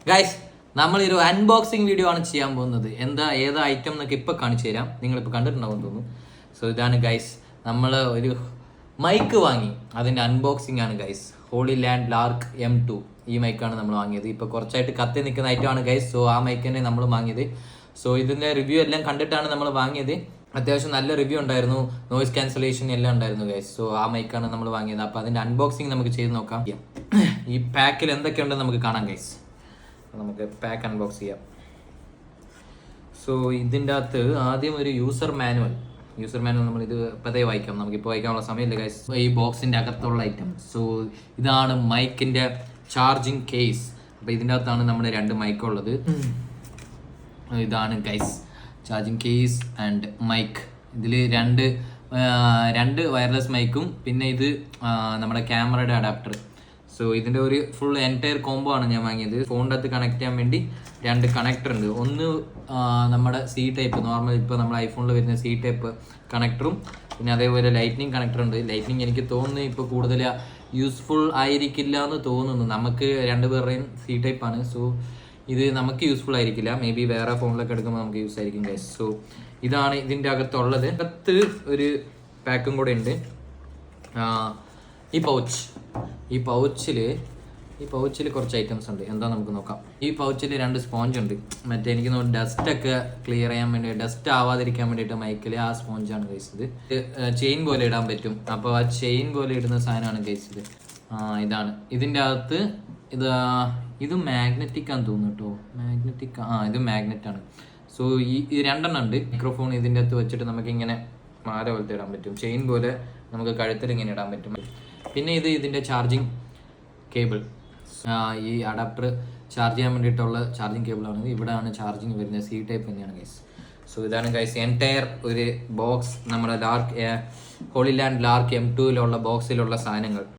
Guys നമ്മളൊരു unboxing video ആണ് ചെയ്യാൻ പോകുന്നത്. ഏത് ഐറ്റം എന്നൊക്കെ ഇപ്പൊ കാണിച്ചു തരാം. നിങ്ങളിപ്പോൾ കണ്ടിട്ടുണ്ടാവും തോന്നുന്നു. സോ ഇതാണ് ഗൈസ്, നമ്മൾ ഒരു മൈക്ക് വാങ്ങി, അതിന്റെ അൺബോക്സിംഗ് ആണ് guys. Holy land Lark M2 ഈ മൈക്കാണ് നമ്മൾ വാങ്ങിയത്. ഇപ്പൊ കുറച്ചായിട്ട് കത്തി നിൽക്കുന്ന ഐറ്റമാണ് ഗൈസ്. സോ ആ മൈക്ക് തന്നെ നമ്മൾ വാങ്ങിയത്. സോ ഇതിന്റെ റിവ്യൂ എല്ലാം കണ്ടിട്ടാണ് നമ്മൾ വാങ്ങിയത്. അത്യാവശ്യം നല്ല റിവ്യൂ ഉണ്ടായിരുന്നു, നോയിസ് ക്യാൻസലേഷൻ എല്ലാം ഉണ്ടായിരുന്നു ഗൈസ്. സോ ആ മൈക്കാണ് നമ്മൾ വാങ്ങിയത്. അപ്പോൾ അതിന്റെ അൺബോക്സിംഗ് നമുക്ക് ചെയ്ത് നോക്കാം. ഈ പാക്കിൽ എന്തൊക്കെയുണ്ടെന്ന് നമുക്ക് കാണാം ഗൈസ്. നമുക്ക് പാക്ക് അൺബോക്സ് ചെയ്യാം. സോ ഇതിൻ്റെ അകത്ത് ആദ്യം ഒരു യൂസർ മാനുവൽ നമ്മൾ ഇത് പതേ വായിക്കാം. നമുക്കിപ്പോൾ വായിക്കാനുള്ള സമയമില്ല ഗൈസ്. ഈ ബോക്സിൻ്റെ അകത്തുള്ള ഐറ്റം. സോ ഇതാണ് മൈക്കിൻ്റെ ചാർജിങ് കേസ്. അപ്പോൾ ഇതിൻ്റെ അകത്താണ് നമ്മുടെ 2 മൈക്ക് ഉള്ളത്. ഇതാണ് guys charging case and mic. ഇതിൽ രണ്ട് വയർലെസ് മൈക്കും പിന്നെ ഇത് നമ്മുടെ ക്യാമറയുടെ അഡാപ്റ്റർ. സോ ഇതിൻ്റെ ഒരു ഫുൾ എൻറ്റയർ കോംബോ ആണ് ഞാൻ വാങ്ങിയത്. ഫോണിൻ്റെ അകത്ത് കണക്ട് ചെയ്യാൻ വേണ്ടി 2 കണക്ടർ ഉണ്ട്. ഒന്ന് നമ്മുടെ C ടൈപ്പ്, നോർമൽ ഇപ്പോൾ നമ്മുടെ ഐഫോണിൽ വരുന്ന C ടൈപ്പ് കണക്ടറും പിന്നെ അതേപോലെ ലൈറ്റ്നിങ് കണക്ടർ ഉണ്ട്. ലൈറ്റ്നിങ് എനിക്ക് തോന്നുന്നു ഇപ്പോൾ കൂടുതൽ യൂസ്ഫുൾ ആയിരിക്കില്ല എന്ന് തോന്നുന്നു. നമുക്ക് 2 പേരുടെയും C ടൈപ്പാണ്. സോ ഇത് നമുക്ക് യൂസ്ഫുൾ ആയിരിക്കില്ല. മേ ബി വേറെ ഫോണിലൊക്കെ എടുക്കുമ്പോൾ നമുക്ക് യൂസ് ആയിരിക്കും ഗൈസ്. സോ ഇതാണ് ഇതിൻ്റെ അകത്തുള്ളത്. അകത്ത് ഒരു പാക്കും കൂടെ ഉണ്ട്. ഈ പൗച്ചിൽ കുറച്ച് ഐറ്റംസ് ഉണ്ട്. എന്താ നമുക്ക് നോക്കാം. ഈ പൗച്ചിൽ 2 സ്പോഞ്ച് ഉണ്ട്. മറ്റേ എനിക്ക് തോന്നുന്നു ഡസ്റ്റൊക്കെ ക്ലിയർ ചെയ്യാൻ വേണ്ടി, ഡസ്റ്റ് ആവാതിരിക്കാൻ വേണ്ടിയിട്ട് മൈക്കിൽ ആ സ്പോഞ്ചാണ് ഗൈസ്. ഇത് ചെയിൻ പോലെ ഇടാൻ പറ്റും. അപ്പോൾ ആ ചെയിൻ പോലെ ഇടുന്ന സാധനമാണ് ഗൈസ് ഇത്. ഇതാണ് ഇതിൻ്റെ അകത്ത്. ഇത് മാഗ്നറ്റിക് ആണെന്ന് തോന്നുന്നു കേട്ടോ. ഇത് മാഗ്നറ്റ് ആണ്. സോ ഈ 2 എണ്ണം ഉണ്ട്. മൈക്രോഫോൺ ഇതിൻ്റെ അകത്ത് വെച്ചിട്ട് നമുക്ക് ഇങ്ങനെ മാല പോലത്തെ ഇടാൻ പറ്റും. ചെയിൻ പോലെ നമുക്ക് കഴുത്തിൽ ഇങ്ങനെ ഇടാൻ പറ്റും. പിന്നെ ഇതിൻ്റെ ചാർജിങ് കേബിൾ. ഈ അഡാപ്റ്റർ ചാർജ് ചെയ്യാൻ വേണ്ടിയിട്ടുള്ള ചാർജിങ് കേബിളാണ്. ഇവിടെയാണ് ചാർജിങ് വരുന്നത്. C ടൈപ്പ് തന്നെയാണ് ഗൈസ്. സോ ഇതാണ് ഗൈസ് എൻറ്റയർ ഒരു ബോക്സ്. നമ്മുടെ ഹോളി ലാൻഡ് ലാർക്ക് M2 ബോക്സിലുള്ള സാധനങ്ങൾ.